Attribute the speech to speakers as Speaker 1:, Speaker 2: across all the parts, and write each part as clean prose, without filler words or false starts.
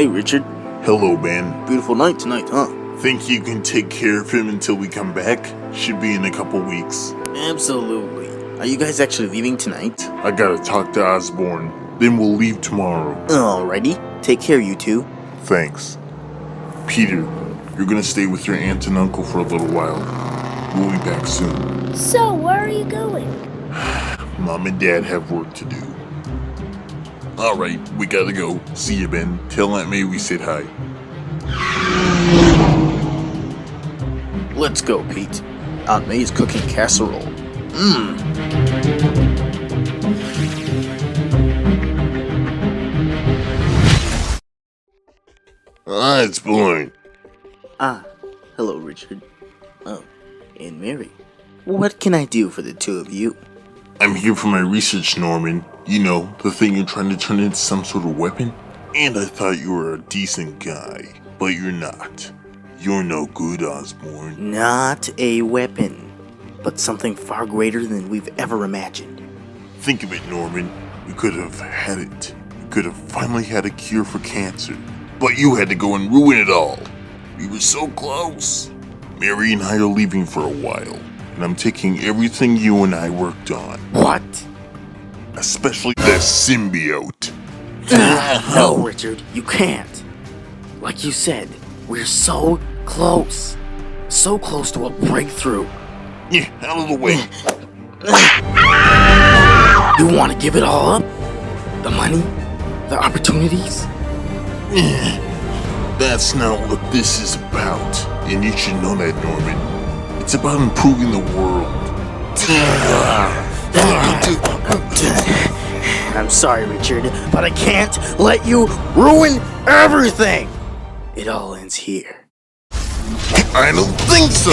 Speaker 1: Hey, Richard.
Speaker 2: Hello, Ben.
Speaker 1: Beautiful night tonight, huh?
Speaker 2: Think you can take care of him until we come back? Should be in a couple weeks.
Speaker 1: Absolutely. Are you guys actually leaving tonight?
Speaker 2: I gotta talk to Osborn. Then we'll leave tomorrow.
Speaker 1: Alrighty. Take care, you two.
Speaker 2: Thanks. Peter, you're gonna stay with your aunt and uncle for a little while. We'll be back soon.
Speaker 3: So, where are you going?
Speaker 2: Mom and Dad have work to do. Alright, we gotta go. See you, Ben. Tell Aunt May we said hi.
Speaker 1: Let's go, Pete. Aunt May's cooking casserole.
Speaker 2: It's boring.
Speaker 1: Hello, Richard. Oh, and Mary. What can I do for the two of you?
Speaker 2: I'm here for my research, Norman. You know, the thing you're trying to turn into some sort of weapon? And I thought you were a decent guy, but you're not. You're no good, Osborn.
Speaker 1: Not a weapon, but something far greater than we've ever imagined.
Speaker 2: Think of it, Norman. We could have had it. We could have finally had a cure for cancer. But you had to go and ruin it all. We were so close. Mary and I are leaving for a while, and I'm taking everything you and I worked on.
Speaker 1: What?
Speaker 2: Especially the symbiote.
Speaker 1: No, Richard, you can't. Like you said, we're so close. So close to a breakthrough.
Speaker 2: Yeah, out of the way.
Speaker 1: You want to give it all up? The money? The opportunities?
Speaker 2: That's not what this is about. And you should know that, Norman. It's about improving the world.
Speaker 1: I'm sorry, Richard, but I can't let you ruin everything! It all ends here.
Speaker 2: I don't think so!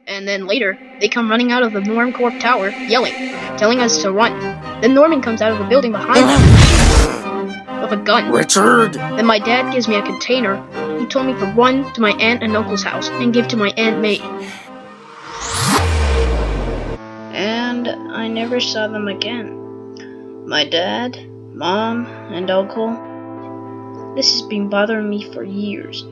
Speaker 4: And then later, they come running out of the Normcorp tower, yelling, telling us to run. Then Norman comes out of the building behind them with a gun.
Speaker 1: Richard!
Speaker 4: Then my dad gives me a container. He told me to run to my aunt and uncle's house and give to my Aunt May. And I never saw them again. My dad, mom, and uncle. This has been bothering me for years.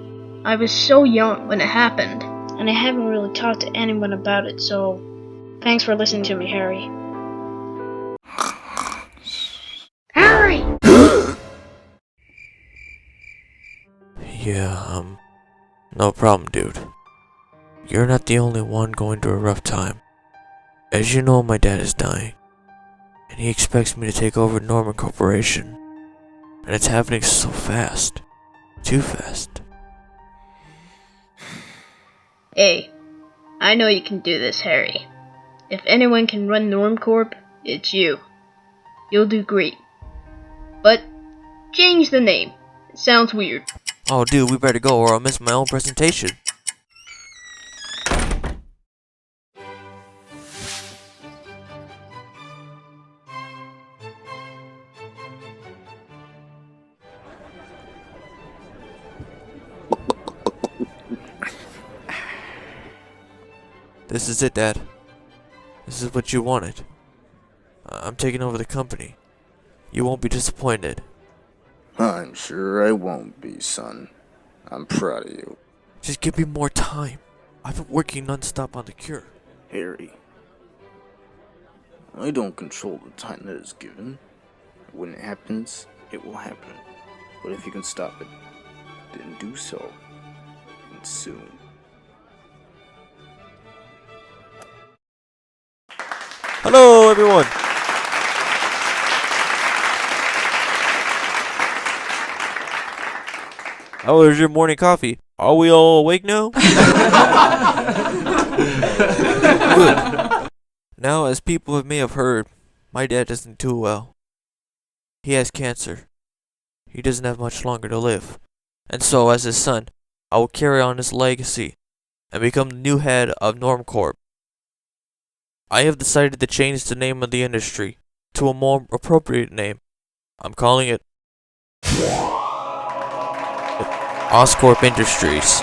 Speaker 4: I was so young when it happened, and I haven't really talked to anyone about it, so thanks for listening to me, Harry. Harry!
Speaker 5: Yeah, no problem, dude.
Speaker 3: You're not the only one going through a rough time. As you know, my dad is dying, and he expects me to take over Norman Corporation. And it's happening so fast. Too fast.
Speaker 4: Hey, I know you can do this, Harry. If anyone can run Normcorp, it's you. You'll do great. But change the name. It sounds weird.
Speaker 3: Oh dude, we better go or I'll miss my own presentation. This is it, Dad. This is what you wanted. I'm taking over the company. You won't be disappointed.
Speaker 1: I'm sure I won't be, son. I'm proud of you.
Speaker 3: Just give me more time. I've been working non-stop on the cure.
Speaker 1: Harry, I don't control the time that is given. When it happens, it will happen. But if you can stop it, then do so. And soon.
Speaker 3: Hello, everyone. How was your morning coffee? Are we all awake now? Good. Now, as people may have heard, my dad isn't too well. He has cancer. He doesn't have much longer to live. And so, as his son, I will carry on his legacy and become the new head of Normcorp. I have decided to change the name of the industry to a more appropriate name. I'm calling it Oscorp Industries.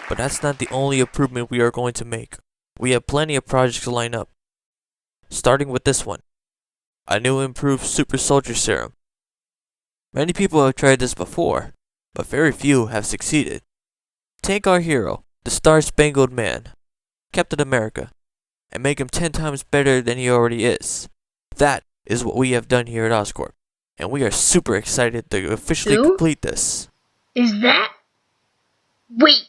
Speaker 3: But that's not the only improvement we are going to make. We have plenty of projects lined up. Starting with this one. A new improved super soldier serum. Many people have tried this before, but very few have succeeded. Take our hero, the Star-Spangled Man, Captain America, and make him 10 times better than he already is. That is what we have done here at Oscorp, and we are super excited to officially complete this.
Speaker 4: Is that? Wait,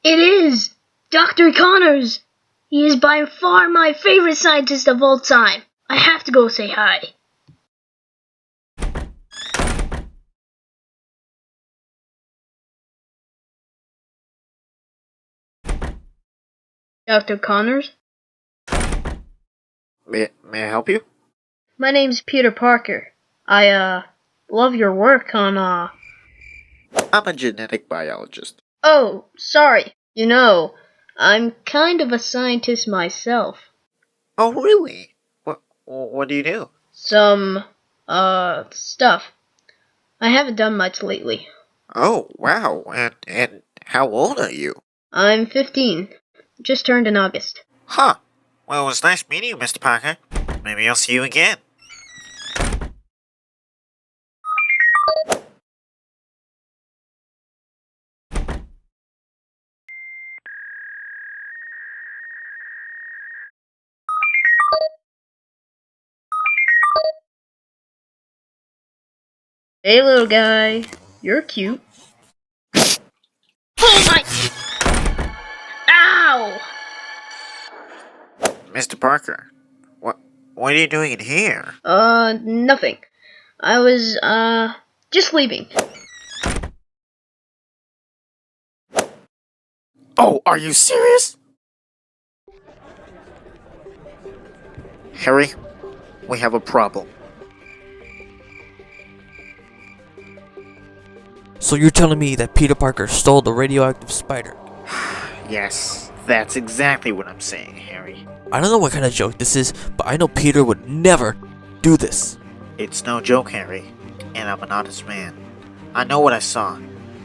Speaker 4: it is! Dr. Connors! He is by far my favorite scientist of all time. I have to go say hi. Dr. Connors?
Speaker 1: May I help you?
Speaker 4: My name's Peter Parker. I, love your work on,
Speaker 1: I'm a genetic biologist.
Speaker 4: Oh, sorry. You know, I'm kind of a scientist myself.
Speaker 5: Oh, really? What do you do?
Speaker 4: Some, stuff. I haven't done much lately.
Speaker 5: Oh, wow. And how old are you?
Speaker 4: I'm 15. Just turned in August.
Speaker 5: Huh. Well, it was nice meeting you, Mr. Parker. Maybe I'll see you again.
Speaker 4: Hey, little guy. You're cute. Oh my! Ow!
Speaker 5: Mr. Parker, what are you doing in here?
Speaker 4: Nothing. I was, just leaving.
Speaker 1: Oh, are you serious?
Speaker 5: Harry, we have a problem.
Speaker 3: So you're telling me that Peter Parker stole the radioactive spider?
Speaker 5: Yes, that's exactly what I'm saying, Harry.
Speaker 3: I don't know what kind of joke this is, but I know Peter would never do this.
Speaker 5: It's no joke, Harry, and I'm an honest man. I know what I saw.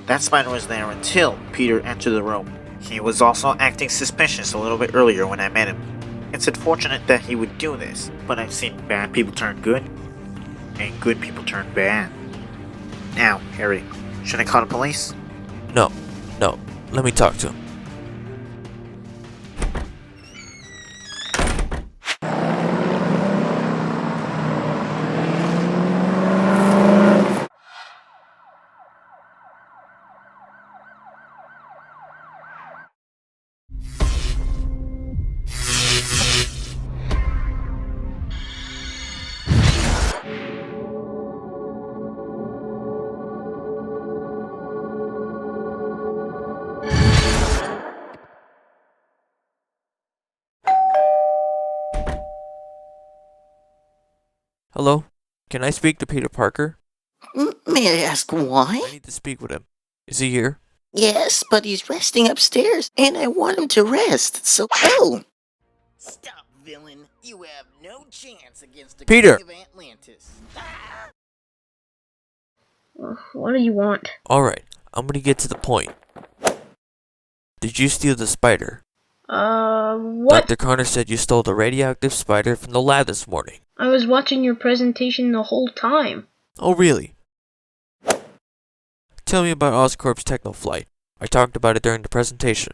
Speaker 5: That spider was there until Peter entered the room. He was also acting suspicious a little bit earlier when I met him. It's unfortunate that he would do this, but I've seen bad people turn good, and good people turn bad. Now, Harry, should I call the police?
Speaker 3: No, let me talk to him. Hello? Can I speak to Peter Parker?
Speaker 6: May I ask why?
Speaker 3: I need to speak with him. Is he here?
Speaker 6: Yes, but he's resting upstairs, and I want him to rest, so go!
Speaker 7: Stop, villain. You have no chance against the
Speaker 3: Peter!
Speaker 7: King of Atlantis.
Speaker 4: What do you want?
Speaker 3: Alright, I'm gonna get to the point. Did you steal the spider?
Speaker 4: What?
Speaker 3: Dr. Connor said you stole the radioactive spider from the lab this morning.
Speaker 4: I was watching your presentation the whole time.
Speaker 3: Oh, really? Tell me about Oscorp's Technoflight. I talked about it during the presentation.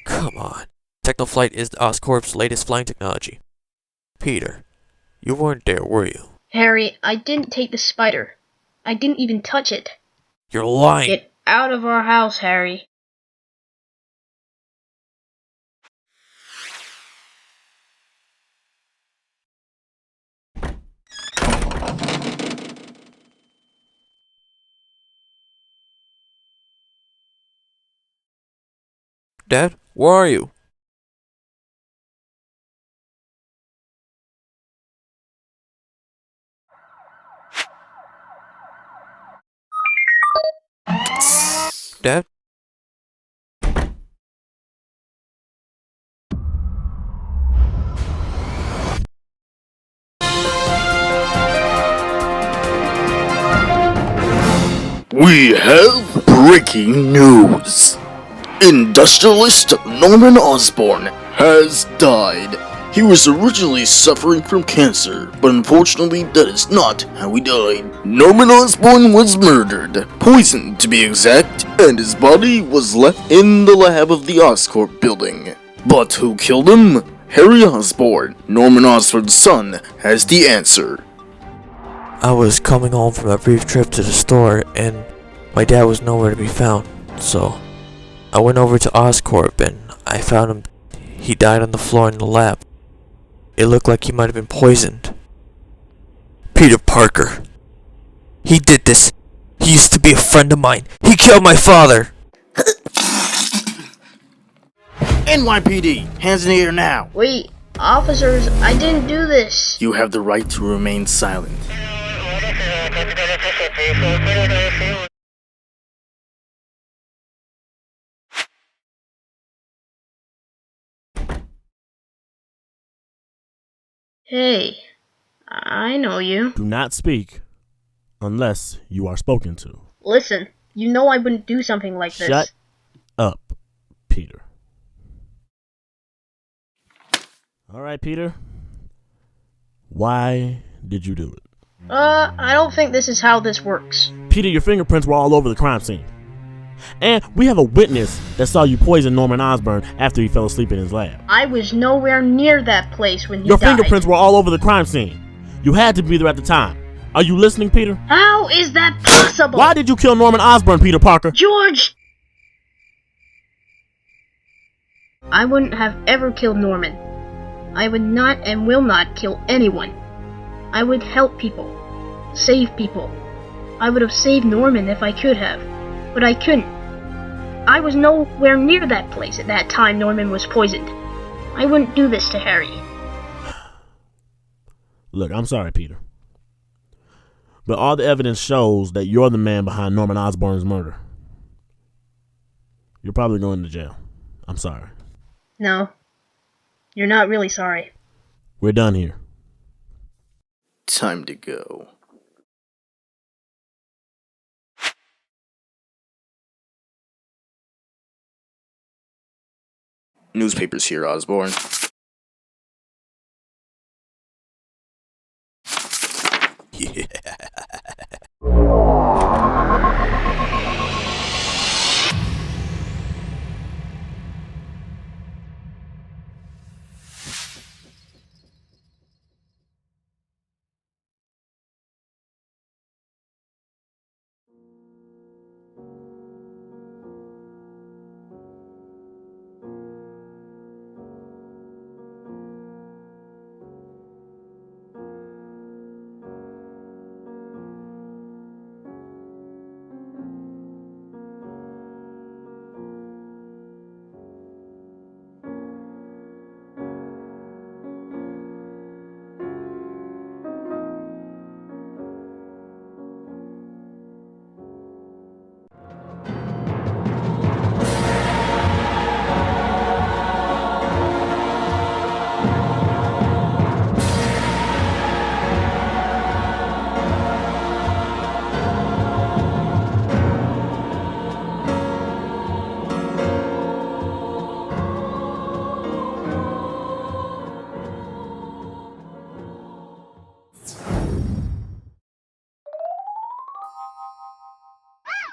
Speaker 3: Come on. Technoflight is Oscorp's latest flying technology. Peter, you weren't there, were you?
Speaker 4: Harry, I didn't take the spider. I didn't even touch it.
Speaker 3: You're lying!
Speaker 4: Get out of our house, Harry.
Speaker 3: Dad, where are you? Dad?
Speaker 1: We have breaking news. Industrialist Norman Osborn has died. He was originally suffering from cancer, but unfortunately that is not how he died. Norman Osborn was murdered, poisoned to be exact, and his body was left in the lab of the Oscorp building. But who killed him? Harry Osborn, Norman Osborn's son, has the answer.
Speaker 3: I was coming home from a brief trip to the store, and my dad was nowhere to be found, so I went over to Oscorp and I found him. He died on the floor in the lab. It looked like he might have been poisoned. Peter Parker. He did this. He used to be a friend of mine. He killed my father!
Speaker 1: NYPD, hands in the air now.
Speaker 4: Wait, officers, I didn't do this.
Speaker 1: You have the right to remain silent.
Speaker 4: Hey, I know you.
Speaker 8: Do not speak unless you are spoken to.
Speaker 4: Listen, you know I wouldn't do something like this.
Speaker 8: Shut up, Peter. All right, Peter. Why did you do it?
Speaker 4: I don't think this is how this works.
Speaker 8: Peter, your fingerprints were all over the crime scene. And we have a witness that saw you poison Norman Osborn after he fell asleep in his lab.
Speaker 4: I was nowhere near that place when he
Speaker 8: Your
Speaker 4: died.
Speaker 8: fingerprints were all over the crime scene. You had to be there at the time. Are you listening, Peter?
Speaker 4: How is that possible?
Speaker 8: Why did you kill Norman Osborn, Peter Parker?
Speaker 4: George! I wouldn't have ever killed Norman. I would not and will not kill anyone. I would help people. Save people. I would have saved Norman if I could have. But I couldn't. I was nowhere near that place at that time Norman was poisoned. I wouldn't do this to Harry.
Speaker 8: Look, I'm sorry, Peter. But all the evidence shows that you're the man behind Norman Osborn's murder. You're probably going to jail. I'm sorry.
Speaker 4: No. You're not really sorry.
Speaker 8: We're done here.
Speaker 1: Time to go. Newspapers here, Osborn.